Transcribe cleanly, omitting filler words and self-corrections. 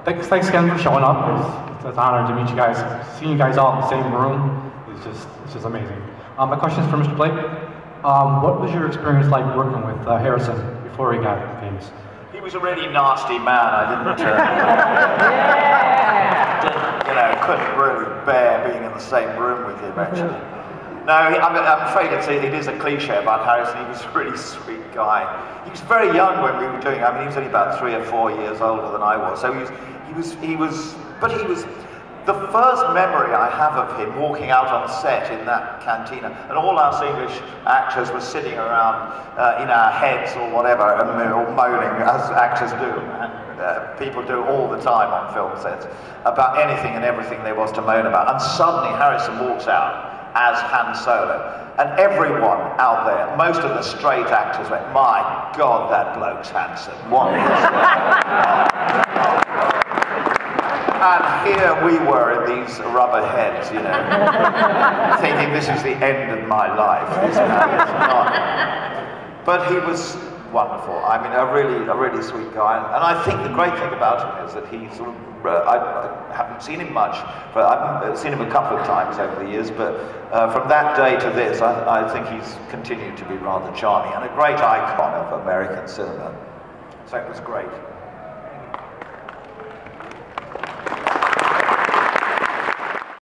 Thanks again for showing up. It's an honor to meet you guys. Seeing you guys all in the same room is just amazing. My question is for Mr. Blake. What was your experience like working with Harrison before he got famous? He was a really nasty man. I didn't, couldn't really bear being in the same room with him, actually. No, I'm afraid it is a cliche about Harrison. He was a really sweet guy. He was very young when we were doing it. I mean, he was only about 3 or 4 years older than I was. So he was, the first memory I have of him walking out on set in that cantina, and all us English actors were sitting around in our heads or whatever, and we were all moaning, as actors do, and people do all the time on film sets, about anything and everything there was to moan about. And suddenly Harrison walks out as Han Solo. And everyone out there, most of the straight actors went, "My God, that bloke's handsome. What is that?" And here we were in these rubber heads, thinking this is the end of my life. This man is not. But he was wonderful. I mean, a really sweet guy. And I think the great thing about him is that he sort of, I haven't seen him much, but I've seen him a couple of times over the years, but from that day to this, I think he's continued to be rather charming and a great icon of American cinema. So it was great.